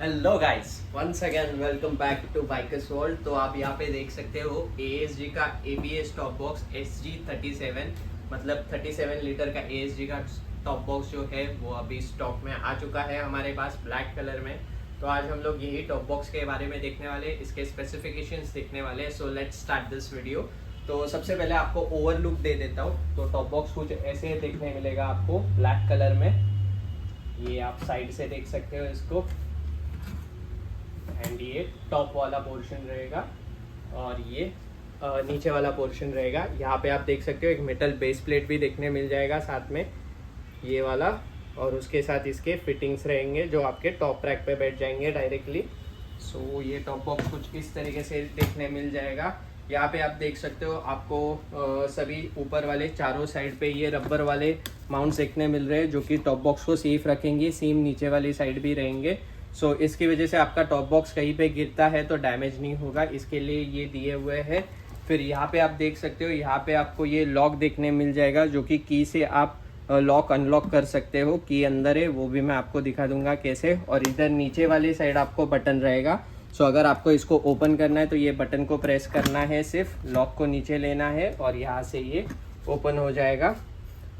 Hello guys, once again welcome back to bikers world. तो आप यहाँ पे देख सकते हो ASG का ABS टॉप बॉक्स SG37, मतलब 37 लीटर का ASG का टॉप बॉक्स जो है वो अभी स्टॉक में आ चुका है हमारे पास ब्लैक कलर में। तो आज हम लोग यही टॉप बॉक्स के बारे में देखने वाले, इसके स्पेसिफिकेशंस देखने वाले। So let's start this video. तो सबसे पहले आपको ओवरलुक दे देता हूँ। तो टॉप बॉक्स कुछ ऐसे देखने मिलेगा आपको ब्लैक कलर में। ये आप साइड से देख सकते हो इसको, एंड ये टॉप वाला पोर्शन रहेगा और ये नीचे वाला पोर्शन रहेगा। यहाँ पे आप देख सकते हो एक मेटल बेस प्लेट भी देखने मिल जाएगा साथ में, ये वाला, और उसके साथ इसके फिटिंग्स रहेंगे जो आपके टॉप रैक पे बैठ जाएंगे डायरेक्टली। सो ये टॉप बॉक्स कुछ इस तरीके से देखने मिल जाएगा। यहाँ पे आप देख सकते हो आपको सभी ऊपर वाले चारों साइड पे ये रबर वाले माउंट्स देखने मिल रहे हैं जो कि टॉप बॉक्स को सेफ रखेंगे। सेम नीचे वाली साइड भी रहेंगे। सो इसकी वजह से आपका टॉप बॉक्स कहीं पे गिरता है तो डैमेज नहीं होगा, इसके लिए ये दिए हुए हैं। फिर यहाँ पे आप देख सकते हो, यहाँ पे आपको ये लॉक देखने मिल जाएगा जो कि की से आप लॉक अनलॉक कर सकते हो। की अंदर है, वो भी मैं आपको दिखा दूंगा कैसे। और इधर नीचे वाली साइड आपको बटन रहेगा। सो अगर आपको इसको ओपन करना है तो ये बटन को प्रेस करना है, सिर्फ लॉक को नीचे लेना है और यहाँ से ये ओपन हो जाएगा।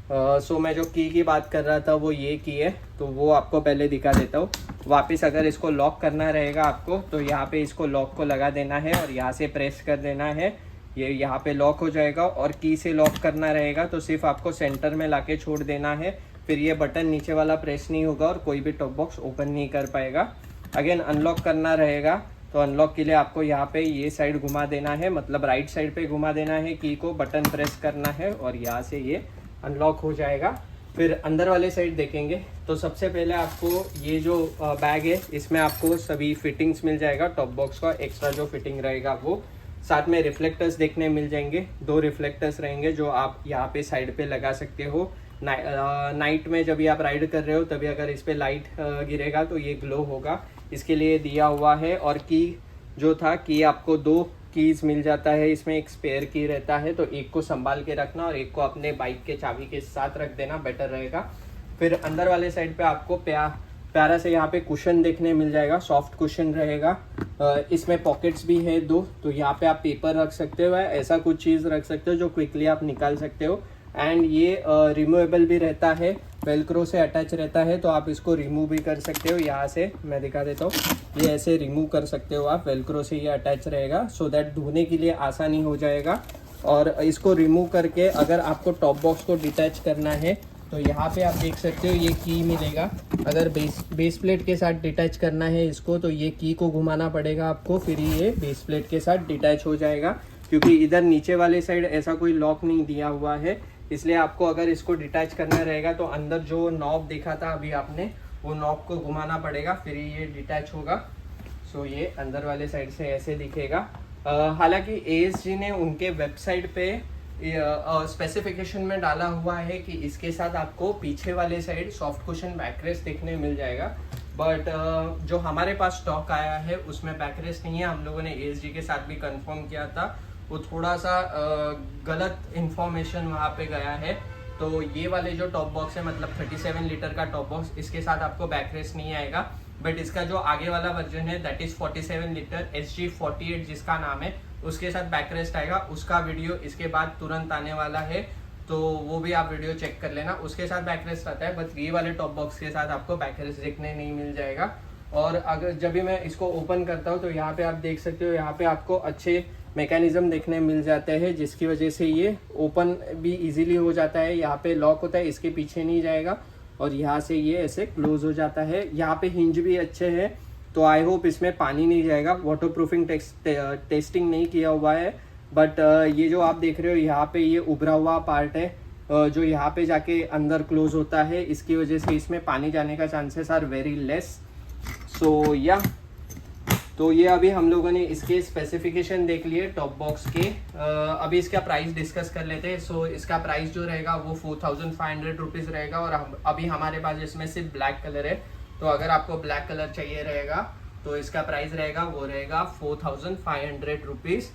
सो मैं जो की बात कर रहा था वो ये की है, तो वो आपको पहले दिखा देता हूँ। वापस अगर इसको लॉक करना रहेगा आपको तो यहाँ पे इसको लॉक को लगा देना है और यहाँ से प्रेस कर देना है, ये यहाँ पे लॉक हो जाएगा। और की से लॉक करना रहेगा तो सिर्फ आपको सेंटर में लाके छोड़ देना है, फिर ये बटन नीचे वाला प्रेस नहीं होगा और कोई भी टॉप बॉक्स ओपन नहीं कर पाएगा। अगेन अनलॉक करना रहेगा तो अनलॉक के लिए आपको यहाँ पे ये साइड घुमा देना है, मतलब राइट साइड पे घुमा देना है की को, बटन प्रेस करना है और यहाँ से ये अनलॉक हो जाएगा। फिर अंदर वाले साइड देखेंगे तो सबसे पहले आपको ये जो बैग है इसमें आपको सभी फिटिंग्स मिल जाएगा। टॉप बॉक्स का एक्स्ट्रा जो फिटिंग रहेगा वो, साथ में रिफ्लेक्टर्स देखने मिल जाएंगे। 2 रिफ्लेक्टर्स रहेंगे जो आप यहाँ पे साइड पे लगा सकते हो। नाइट में जब भी आप राइड कर रहे हो तभी अगर इस पर लाइट गिरेगा तो ये ग्लो होगा, इसके लिए दिया हुआ है। और की जो था, की आपको 2 कीज मिल जाता है इसमें, एक स्पेयर की रहता है तो एक को संभाल के रखना और एक को अपने बाइक के चाबी के साथ रख देना, बेटर रहेगा। फिर अंदर वाले साइड पे आपको प्यारा से यहाँ पे कुशन देखने मिल जाएगा, सॉफ्ट कुशन रहेगा। इसमें पॉकेट्स भी है 2, तो यहाँ पे आप पेपर रख सकते हो, ऐसा कुछ चीज़ रख सकते हो जो क्विकली आप निकाल सकते हो। एंड ये रिमूवेबल भी रहता है, वेलक्रो से अटैच रहता है तो आप इसको रिमूव भी कर सकते हो। यहाँ से मैं दिखा देता हूँ, ये ऐसे रिमूव कर सकते हो आप, वेलक्रो से ये अटैच रहेगा सो दैट धोने के लिए आसानी हो जाएगा। और इसको रिमूव करके अगर आपको टॉप बॉक्स को डिटैच करना है तो यहाँ पे आप देख सकते हो ये की मिलेगा। अगर बेस प्लेट के साथ डिटैच करना है इसको तो ये की को घुमाना पड़ेगा आपको, फिर ये बेस प्लेट के साथ डिटैच हो जाएगा। क्योंकि इधर नीचे वाले साइड ऐसा कोई लॉक नहीं दिया हुआ है, इसलिए आपको अगर इसको डिटैच करना रहेगा तो अंदर जो नॉब देखा था अभी आपने, वो नॉब को घुमाना पड़ेगा, फिर ये डिटैच होगा। सो ये अंदर वाले साइड से ऐसे दिखेगा। हालांकि ASG ने उनके वेबसाइट पे स्पेसिफिकेशन में डाला हुआ है कि इसके साथ आपको पीछे वाले साइड सॉफ्ट कुशन बैकरेस्ट देखने मिल जाएगा, बट जो हमारे पास स्टॉक आया है उसमें बैकरेस्ट नहीं है। हम लोगों ने ASG के साथ भी कंफर्म किया था, वो थोड़ा सा गलत इंफॉर्मेशन वहाँ पे गया है। तो ये वाले जो टॉप बॉक्स है, मतलब 37 लीटर का टॉप बॉक्स, इसके साथ आपको बैकरेस्ट नहीं आएगा। बट इसका जो आगे वाला वर्जन है दैट इज 47 लीटर SG48 जिसका नाम है, उसके साथ बैकरेस्ट आएगा। उसका वीडियो इसके बाद तुरंत आने वाला है, तो वो भी आप वीडियो चेक कर लेना, उसके साथ बैकरेस्ट आता है। बट ये वाले टॉप बॉक्स के साथ आपको बैकरेस्ट देखने नहीं मिल जाएगा। और अगर जब भी मैं इसको ओपन करता हूँ तो यहाँ पे आप देख सकते हो, यहाँ पे आपको अच्छे मैकेनिज्म देखने मिल जाते हैं जिसकी वजह से ये ओपन भी इजीली हो जाता है। यहाँ पे लॉक होता है, इसके पीछे नहीं जाएगा और यहाँ से ये ऐसे क्लोज हो जाता है। यहाँ पे हिंज भी अच्छे हैं, तो आई होप इसमें पानी नहीं जाएगा। वाटर प्रूफिंग टेस्टिंग नहीं किया हुआ है, बट ये जो आप देख रहे हो यहाँ पे ये उभरा हुआ पार्ट है जो यहाँ पे जाके अंदर क्लोज होता है, इसकी वजह से इसमें पानी जाने का चांसेस आर वेरी लेस। सो या तो ये अभी हम लोगों ने इसके स्पेसिफिकेशन देख लिए टॉप बॉक्स के। अभी इसका प्राइस डिस्कस कर लेते हैं। सो इसका प्राइस जो रहेगा वो 4500 रुपीज़ रहेगा। और अभी हमारे पास इसमें सिर्फ ब्लैक कलर है, तो अगर आपको ब्लैक कलर चाहिए रहेगा तो इसका प्राइस रहेगा, वो रहेगा 4500 रुपीज़।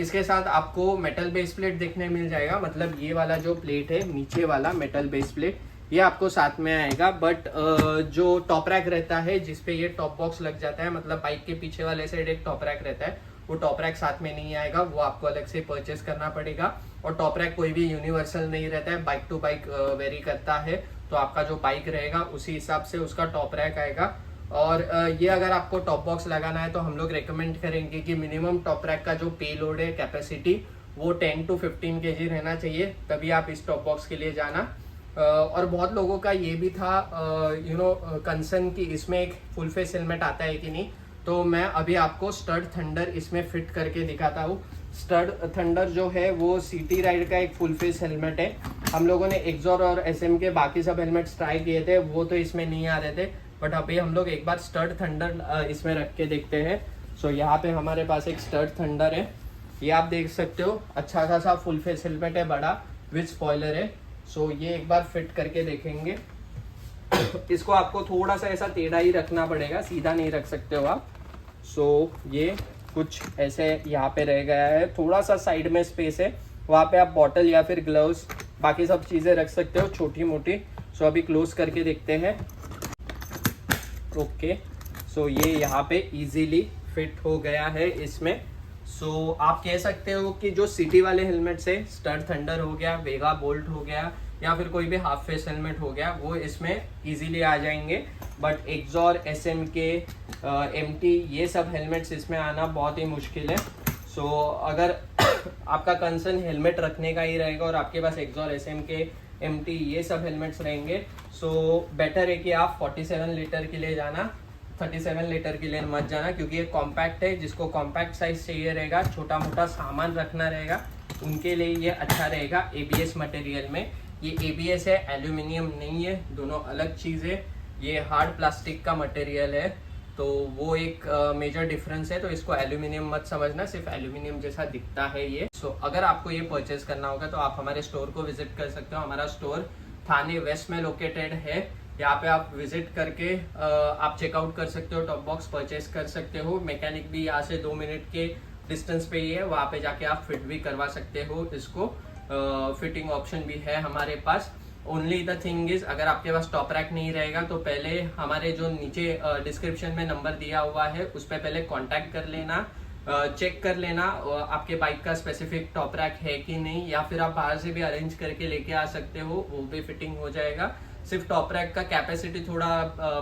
इसके साथ आपको मेटल बेस प्लेट देखने मिल जाएगा, मतलब ये वाला जो प्लेट है नीचे वाला मेटल बेस प्लेट, ये आपको साथ में आएगा। बट जो टॉप रैक रहता है जिसपे ये टॉप बॉक्स लग जाता है, मतलब बाइक के पीछे वाले साइड एक टॉप रैक रहता है, वो टॉप रैक साथ में नहीं आएगा, वो आपको अलग से परचेस करना पड़ेगा। और टॉप रैक कोई भी यूनिवर्सल नहीं रहता है, बाइक टू बाइक वेरी करता है। तो आपका जो बाइक रहेगा उसी हिसाब से उसका टॉप रैक आएगा। और ये अगर आपको टॉप बॉक्स लगाना है तो हम लोग रेकमेंड करेंगे कि मिनिमम टॉप रैक का जो पे लोड है, कैपेसिटी, वो 10 to 15 kg रहना चाहिए, तभी आप इस टॉप बॉक्स के लिए जाना। और बहुत लोगों का ये भी था कंसर्न कि इसमें एक फुल फेस हेलमेट आता है कि नहीं। तो मैं अभी आपको स्टड थंडर इसमें फिट करके दिखाता हूँ। स्टड थंडर जो है वो सिटी राइड का एक फुल फेस हेलमेट है। हम लोगों ने एक्सॉर और SM के बाकी सब हेलमेट्स ट्राई किए थे, वो तो इसमें नहीं आ रहे थे। बट अभी हम लोग एक बार स्टड थंडर इसमें रख के देखते हैं। सो यहाँ पे हमारे पास एक स्टड थंडर है, ये आप देख सकते हो, अच्छा खासा फुल फेस हेलमेट है, बड़ा विद स्पॉइलर है। सो ये एक बार फिट करके देखेंगे। इसको आपको थोड़ा सा ऐसा टेढ़ा ही रखना पड़ेगा, सीधा नहीं रख सकते हो आप। सो ये कुछ ऐसे यहाँ पे रह गया है, थोड़ा सा साइड में स्पेस है, वहाँ पे आप बॉटल या फिर ग्लव्स बाकी सब चीज़ें रख सकते हो छोटी मोटी। सो अभी क्लोज करके देखते हैं। ओके, सो ये यहाँ पे इजीली फिट हो गया है इसमें। सो आप कह सकते हो कि जो सिटी वाले हेलमेट से स्टड थंडर हो गया, वेगा बोल्ट हो गया, या फिर कोई भी हाफ फेस हेलमेट हो गया, वो इसमें इजीली आ जाएंगे। बट एक्सॉर, SM के, MT, ये सब हेलमेट्स इसमें आना बहुत ही मुश्किल है। सो अगर आपका कंसर्न हेलमेट रखने का ही रहेगा और आपके पास एक्सॉर, SM के, MT ये सब हेलमेट्स रहेंगे, सो बेटर है कि आप 47 लीटर के लिए जाना, 37 लीटर के लिए मत जाना, क्योंकि ये कॉम्पैक्ट है। जिसको कॉम्पैक्ट साइज चाहिए रहेगा, छोटा मोटा सामान रखना रहेगा, उनके लिए ये अच्छा रहेगा। ABS मटेरियल में, ये ABS है, एल्यूमिनियम नहीं है, दोनों अलग चीज़ है। ये हार्ड प्लास्टिक का मटेरियल है, तो वो एक मेजर डिफरेंस है। तो इसको एल्यूमिनियम मत समझना, सिर्फ एल्यूमिनियम जैसा दिखता है ये। सो अगर आपको ये परचेज करना होगा तो आप हमारे स्टोर को विजिट कर सकते हो। हमारा स्टोर थाने वेस्ट में लोकेटेड है। यहाँ पे आप विजिट करके आप चेकआउट कर सकते हो, टॉप बॉक्स परचेज कर सकते हो। मैकेनिक भी यहाँ से 2 मिनट के डिस्टेंस पे ही है, वहाँ पे जाके आप फिट भी करवा सकते हो इसको। फिटिंग ऑप्शन भी है हमारे पास। ओनली द थिंग इज, अगर आपके पास टॉप रैक नहीं रहेगा तो पहले हमारे जो नीचे डिस्क्रिप्शन में नंबर दिया हुआ है उस पर पहले कांटेक्ट कर लेना, चेक कर लेना आपके बाइक का स्पेसिफिक टॉप रैक है कि नहीं, या फिर आप बाहर से भी अरेंज करके लेके आ सकते हो, वो भी फिटिंग हो जाएगा। सिर्फ टॉप रैक का कैपेसिटी थोड़ा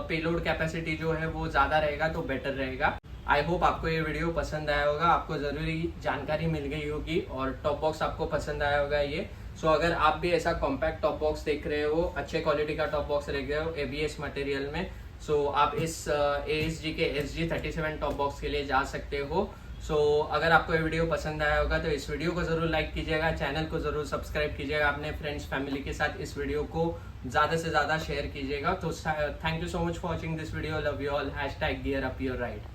पेलोड कैपेसिटी जो है वो ज़्यादा रहेगा तो बेटर रहेगा। आई होप आपको ये वीडियो पसंद आया होगा, आपको ज़रूरी जानकारी मिल गई होगी और टॉप बॉक्स आपको पसंद आया होगा ये। सो अगर आप भी ऐसा कॉम्पैक्ट टॉप बॉक्स देख रहे हो, अच्छे क्वालिटी का टॉप बॉक्स देख रहे हो ABS मटेरियल में, सो आप इस ASG के SG37 टॉप बॉक्स के लिए जा सकते हो। सो अगर आपको ये वीडियो पसंद आया होगा तो इस वीडियो को ज़रूर लाइक कीजिएगा, चैनल को ज़रूर सब्सक्राइब कीजिएगा, अपने फ्रेंड्स फैमिली के साथ इस वीडियो को ज़्यादा से ज़्यादा शेयर कीजिएगा। तो thank you so much for watching this video, love you all, #gear up your ride।